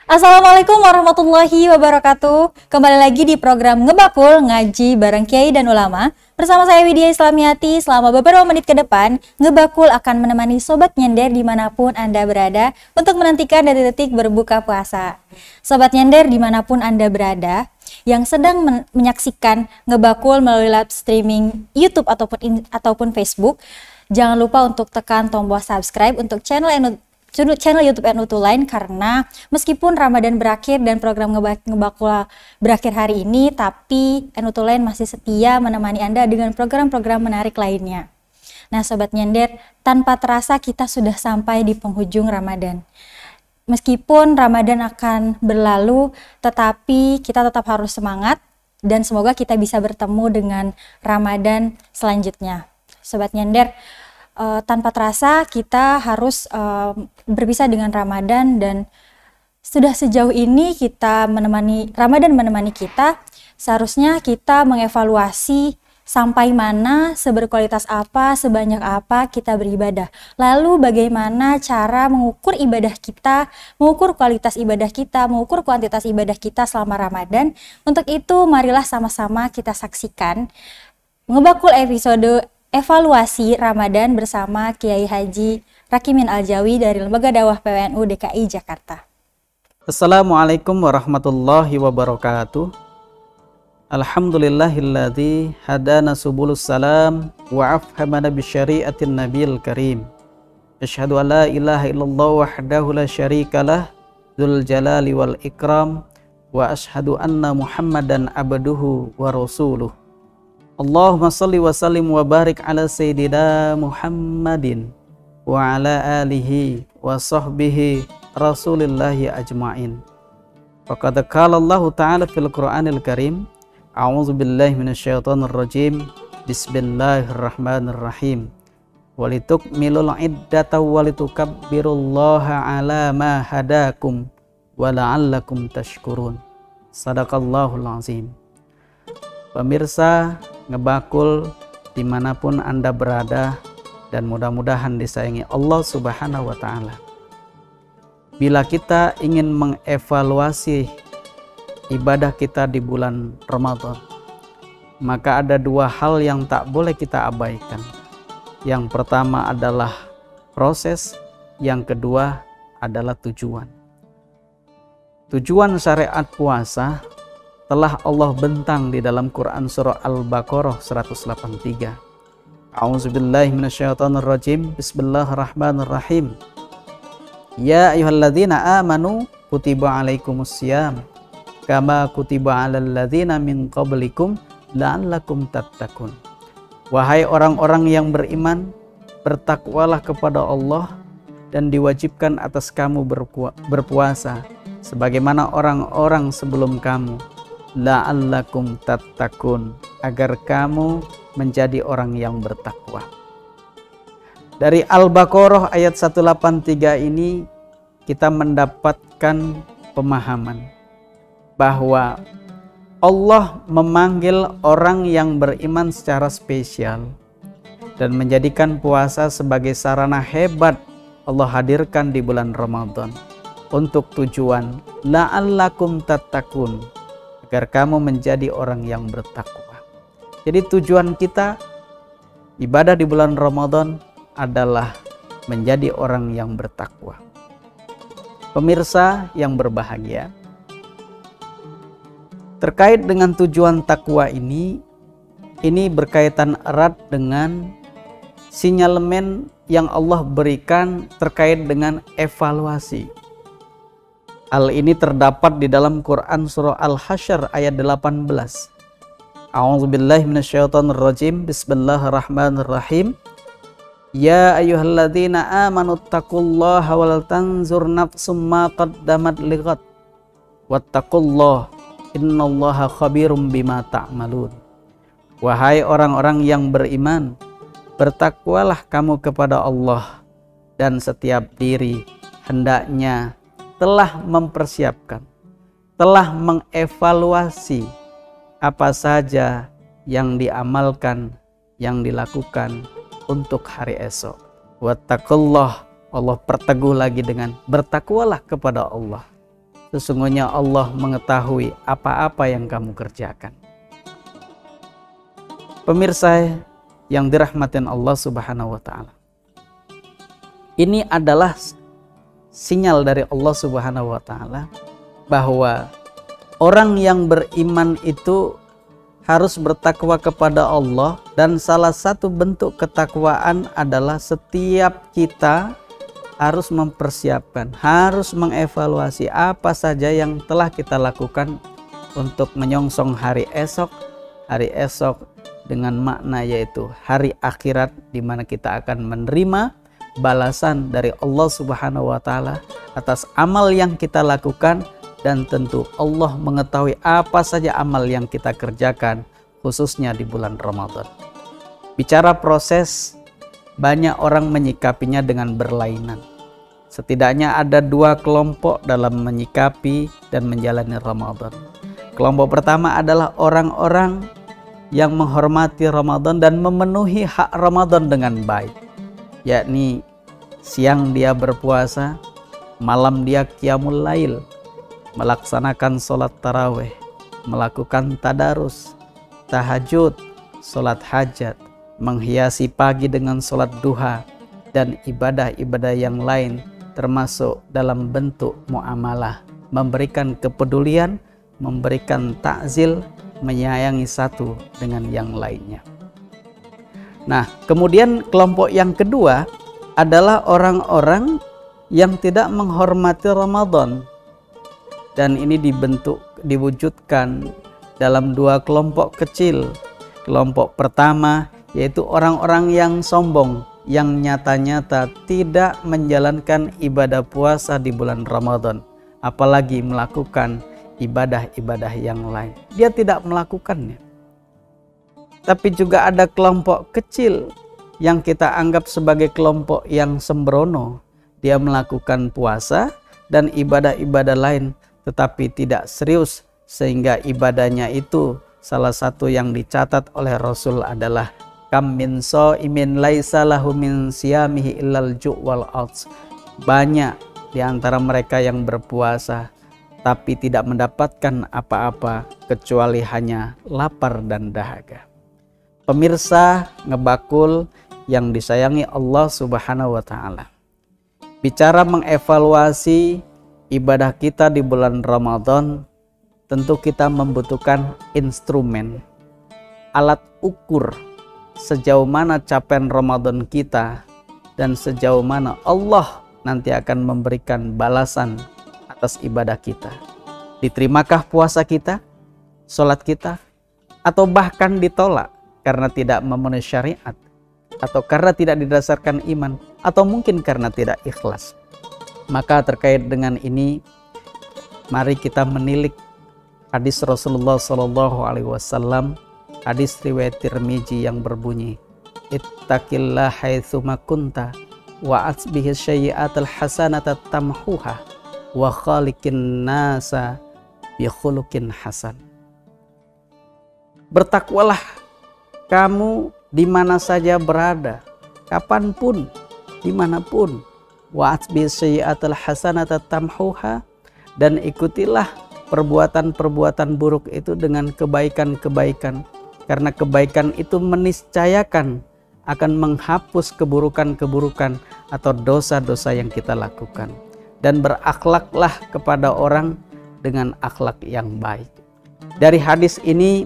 Assalamualaikum warahmatullahi wabarakatuh. Kembali lagi di program Ngebakul Ngaji bareng Kiai dan Ulama. Bersama saya Widya Islamiati, selama beberapa menit ke depan, Ngebakul akan menemani Sobat Nyender dimanapun Anda berada untuk menantikan detik-detik berbuka puasa. Sobat Nyender dimanapun Anda berada, yang sedang menyaksikan Ngebakul melalui live streaming YouTube ataupun Facebook, jangan lupa untuk tekan tombol subscribe untuk channel YouTube NU Lain, karena meskipun Ramadan berakhir dan program Ngebakul berakhir hari ini, tapi NU Lain masih setia menemani Anda dengan program-program menarik lainnya. Nah Sobat Nyender, tanpa terasa kita sudah sampai di penghujung Ramadan. Meskipun Ramadan akan berlalu, tetapi kita tetap harus semangat dan semoga kita bisa bertemu dengan Ramadan selanjutnya. Sobat Nyender, tanpa terasa kita harus berpisah dengan Ramadan, dan sudah sejauh ini Ramadan menemani kita. Seharusnya kita mengevaluasi sampai mana, seberkualitas apa, sebanyak apa kita beribadah. Lalu bagaimana cara mengukur ibadah kita, mengukur kualitas ibadah kita, mengukur kuantitas ibadah kita selama Ramadan. Untuk itu marilah sama-sama kita saksikan Ngebakul episode evaluasi Ramadan bersama Kiai Haji Rakimin Aljawi dari Lembaga Dakwah PWNU DKI Jakarta. Assalamualaikum warahmatullahi wabarakatuh. Alhamdulillahilladzi hadana subulus salam wa afhamana bisyari'atin nabiyil karim. Asyhadu an la ilaha illallah wahdahu la syarikalah dzul jalali wal ikram, wa asyhadu anna Muhammadan abduhu wa rasuluh. Allahumma salli wa sallim wa barik ala sayyidina Muhammadin wa ala alihi wa sahbihi rasulillahi ajma'in. Faqad qala Allah ta'ala fil Qur'anil Karim, a'udzu billahi minasyaitonir rajim, bismillahirrahmanirrahim, walitukmilul iddata walitukabbirullaha ala ma hadakum wa la'allakum tashkurun. Sadaqallahul azim. Pemirsa Ngebakul dimanapun Anda berada, dan mudah-mudahan disayangi Allah Subhanahu wa Ta'ala. Bila kita ingin mengevaluasi ibadah kita di bulan Ramadan, maka ada dua hal yang tak boleh kita abaikan. Yang pertama adalah proses, yang kedua adalah tujuan. Tujuan syariat puasa telah Allah bentang di dalam Quran surah Al-Baqarah 183. A'udzubillahi minasyaitonirrajim. Bismillahirrahmanirrahim. Ya ayyuhalladzina amanu kutiba alaikumussyam kama kutiba alal ladzina min qablikum la'allakum tattaqun. Wahai orang-orang yang beriman, bertakwalah kepada Allah dan diwajibkan atas kamu berpuasa sebagaimana orang-orang sebelum kamu, la'allakum tattaqun, agar kamu menjadi orang yang bertakwa. Dari Al-Baqarah ayat 183 ini kita mendapatkan pemahaman bahwa Allah memanggil orang yang beriman secara spesial dan menjadikan puasa sebagai sarana hebat Allah hadirkan di bulan Ramadan untuk tujuan la'allakum tattaqun, agar kamu menjadi orang yang bertakwa. Jadi tujuan kita ibadah di bulan Ramadan adalah menjadi orang yang bertakwa. Pemirsa yang berbahagia, terkait dengan tujuan takwa ini berkaitan erat dengan sinyalemen yang Allah berikan terkait dengan evaluasi. Hal ini terdapat di dalam Quran surah Al-Hasyr ayat 18. A'udzubillahi minasyaitonirrajim. Bismillahirrahmanirrahim. Ya ayyuhalladzina amanu taqullaha wal tanzur nafsum ma qaddamat lighad wattaqullaha innallaha khabirum bima ta'malun. Wahai orang-orang yang beriman, bertakwalah kamu kepada Allah, dan setiap diri hendaknya telah mempersiapkan, telah mengevaluasi apa saja yang diamalkan, yang dilakukan untuk hari esok. Wattaqullah, Allah perteguh lagi dengan bertakwalah kepada Allah. sesungguhnya Allah mengetahui apa-apa yang kamu kerjakan. Pemirsa yang dirahmatin Allah Subhanahu wa Ta'ala, ini adalah sinyal dari Allah Subhanahu wa Ta'ala bahwa orang yang beriman itu harus bertakwa kepada Allah, dan salah satu bentuk ketakwaan adalah setiap kita harus mempersiapkan, harus mengevaluasi apa saja yang telah kita lakukan untuk menyongsong hari esok dengan makna yaitu hari akhirat, di mana kita akan menerima balasan dari Allah Subhanahu wa Ta'ala atas amal yang kita lakukan, dan tentu Allah mengetahui apa saja amal yang kita kerjakan khususnya di bulan Ramadan. Bicara proses, banyak orang menyikapinya dengan berlainan. Setidaknya ada dua kelompok dalam menyikapi dan menjalani Ramadan. Kelompok pertama adalah orang-orang yang menghormati Ramadan dan memenuhi hak Ramadan dengan baik, yakni siang dia berpuasa, malam dia qiyamul lail, melaksanakan sholat tarawih, melakukan tadarus, tahajud, sholat hajat, menghiasi pagi dengan sholat duha, dan ibadah-ibadah yang lain termasuk dalam bentuk muamalah, memberikan kepedulian, memberikan takzil, menyayangi satu dengan yang lainnya. Nah, kemudian kelompok yang kedua adalah orang-orang yang tidak menghormati Ramadan, dan ini diwujudkan dalam dua kelompok kecil. Kelompok pertama yaitu orang-orang yang sombong, yang nyata-nyata tidak menjalankan ibadah puasa di bulan Ramadan, apalagi melakukan ibadah-ibadah yang lain. Dia tidak melakukannya. Tapi juga ada kelompok kecil yang kita anggap sebagai kelompok yang sembrono. Dia melakukan puasa dan ibadah-ibadah lain, tetapi tidak serius, sehingga ibadahnya itu salah satu yang dicatat oleh Rasul adalah kam min shaimin laisa lahu min siyamihi illal ju' wal 'aths. Banyak di antara mereka yang berpuasa tapi tidak mendapatkan apa-apa kecuali hanya lapar dan dahaga. Pemirsa Ngebakul yang disayangi Allah Subhanahu wa Ta'ala, bicara mengevaluasi ibadah kita di bulan Ramadan, tentu kita membutuhkan instrumen, alat ukur sejauh mana capaian Ramadan kita dan sejauh mana Allah nanti akan memberikan balasan atas ibadah kita. Diterimakah puasa kita, sholat kita, atau bahkan ditolak karena tidak memenuhi syariat, atau karena tidak didasarkan iman, atau mungkin karena tidak ikhlas. Maka terkait dengan ini, mari kita menilik hadis Rasulullah SAW, hadis riwayat Tirmizi yang berbunyi, ittaqillah haitsuma kunta wa atsbihi sayyi'atal hasanata tamhuha wa khaliqin nasa bi khuluqin hasan. Bertakwalah kamu di mana saja berada, kapanpun, dimanapun. Wa atsbihi sayyi'atal hasanata tamhuha, dan ikutilah perbuatan-perbuatan buruk itu dengan kebaikan-kebaikan, karena kebaikan itu meniscayakan akan menghapus keburukan-keburukan atau dosa-dosa yang kita lakukan. Dan berakhlaklah kepada orang dengan akhlak yang baik. Dari hadis ini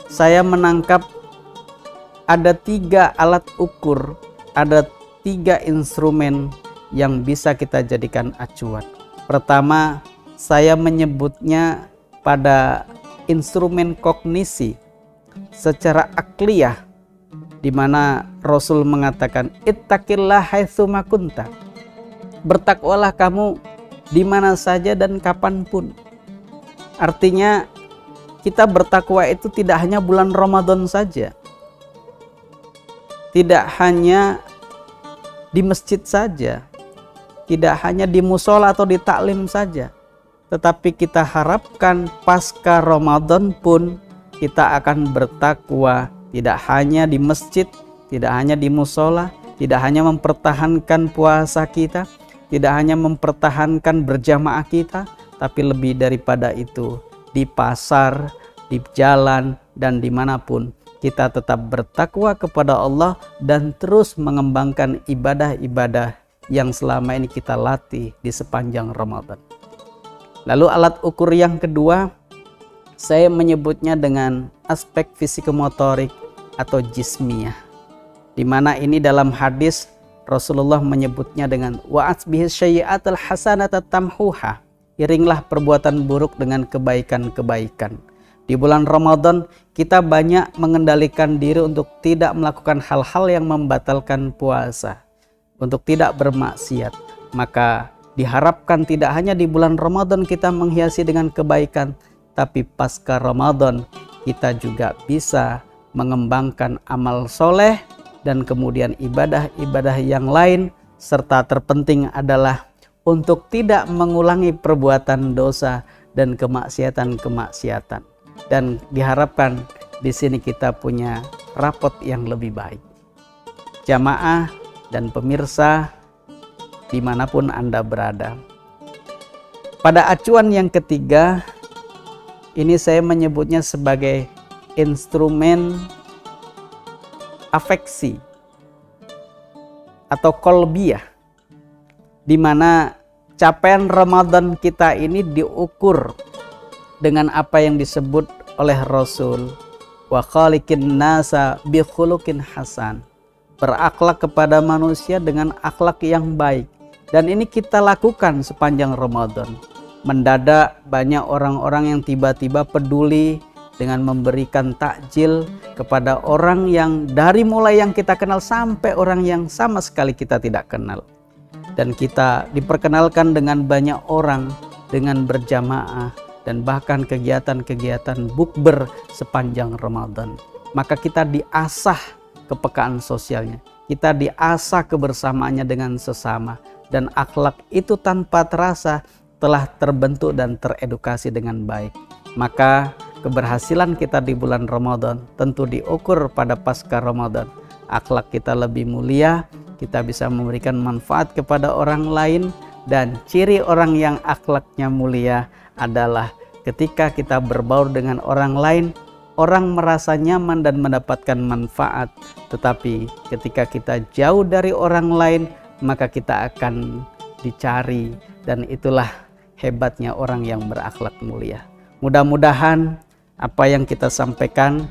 saya menangkap ada 3 alat ukur, ada 3 instrumen yang bisa kita jadikan acuan. Pertama, saya menyebutnya pada instrumen kognisi secara akliyah, di mana Rasul mengatakan ittaqillah haitsuma kunta. Bertakwalah kamu di mana saja dan kapanpun. Artinya kita bertakwa itu tidak hanya bulan Ramadan saja, tidak hanya di masjid saja, tidak hanya di musola atau di taklim saja, tetapi kita harapkan pasca Ramadan pun kita akan bertakwa tidak hanya di masjid, tidak hanya di musola, tidak hanya mempertahankan puasa kita, tidak hanya mempertahankan berjamaah kita, tapi lebih daripada itu, di pasar, di jalan, dan dimanapun, kita tetap bertakwa kepada Allah dan terus mengembangkan ibadah-ibadah yang selama ini kita latih di sepanjang Ramadan. Lalu alat ukur yang kedua, saya menyebutnya dengan aspek fisikomotorik atau jismiyah, di mana ini dalam hadis Rasulullah menyebutnya dengan wa'atbihis syai'atul hasanata tamhuha, iringlah perbuatan buruk dengan kebaikan-kebaikan. Di bulan Ramadan kita banyak mengendalikan diri untuk tidak melakukan hal-hal yang membatalkan puasa, untuk tidak bermaksiat. Maka diharapkan tidak hanya di bulan Ramadan kita menghiasi dengan kebaikan, tapi pasca Ramadan kita juga bisa mengembangkan amal soleh dan kemudian ibadah-ibadah yang lain, serta terpenting adalah untuk tidak mengulangi perbuatan dosa dan kemaksiatan-kemaksiatan. Dan diharapkan di sini kita punya rapot yang lebih baik. Jamaah dan pemirsa dimanapun Anda berada. Pada acuan yang ketiga, ini saya menyebutnya sebagai instrumen afeksi atau kolbiyah, di mana capaian Ramadan kita ini diukur dengan apa yang disebut oleh Rasul, wa khaliqin nasa bi khuluqin hasan, berakhlak kepada manusia dengan akhlak yang baik. Dan ini kita lakukan sepanjang Ramadan. Mendadak banyak orang-orang yang tiba-tiba peduli dengan memberikan takjil kepada orang yang dari mulai yang kita kenal sampai orang yang sama sekali kita tidak kenal. Dan kita diperkenalkan dengan banyak orang, dengan berjamaah, dan bahkan kegiatan-kegiatan bukber sepanjang Ramadan. Maka kita diasah kepekaan sosialnya, kita diasah kebersamaannya dengan sesama, dan akhlak itu tanpa terasa telah terbentuk dan teredukasi dengan baik. Maka keberhasilan kita di bulan Ramadan tentu diukur pada pasca Ramadan. Akhlak kita lebih mulia, kita bisa memberikan manfaat kepada orang lain, dan ciri orang yang akhlaknya mulia adalah ketika kita berbaur dengan orang lain, orang merasa nyaman dan mendapatkan manfaat. Tetapi ketika kita jauh dari orang lain, maka kita akan dicari, dan itulah hebatnya orang yang berakhlak mulia. Mudah-mudahan apa yang kita sampaikan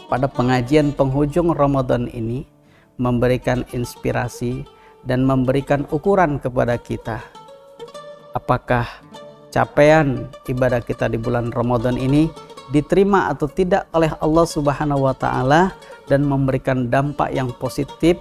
pada pengajian penghujung Ramadan ini memberikan inspirasi dan memberikan ukuran kepada kita. Apakah capaian ibadah kita di bulan Ramadan ini diterima atau tidak oleh Allah Subhanahu wa Ta'ala, dan memberikan dampak yang positif,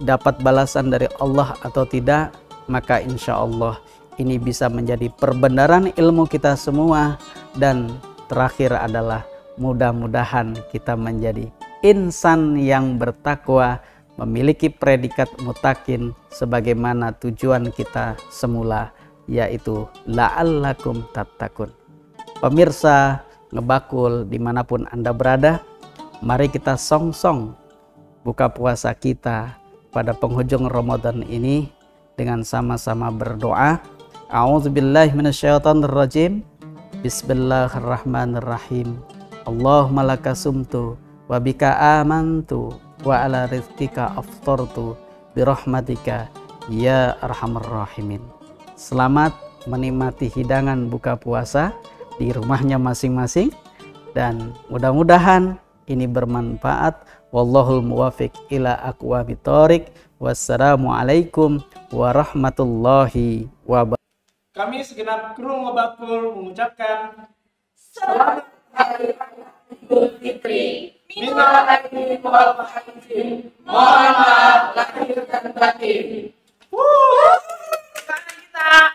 dapat balasan dari Allah atau tidak? Maka insya Allah ini bisa menjadi perbenaran ilmu kita semua. Dan terakhir adalah mudah-mudahan kita menjadi insan yang bertakwa, memiliki predikat mutakin sebagaimana tujuan kita semula, yaitu la'allakum tattaqun. Pemirsa Ngebakul dimanapun Anda berada, mari kita song-song buka puasa kita pada penghujung Ramadan ini dengan sama-sama berdoa. A'udzubillahi minasyaitonirrajim. Bismillahirrahmanirrahim. Allahumma lakasumtu wa bika amantu wa ala rizqika aftartu birahmatika ya arhamar rahimin. Selamat menikmati hidangan buka puasa di rumahnya masing-masing, dan mudah-mudahan ini bermanfaat. Wallahul muwafiq ila aqwamit thoriq. Wassalamualaikum warahmatullahi wabarakatuh. Kami segenap kru Ngebakul mengucapkan Selamat Hari Raya Idul Fitri. Minal aidin wal faizin. Mohon maaf lahir dan batin. Kita.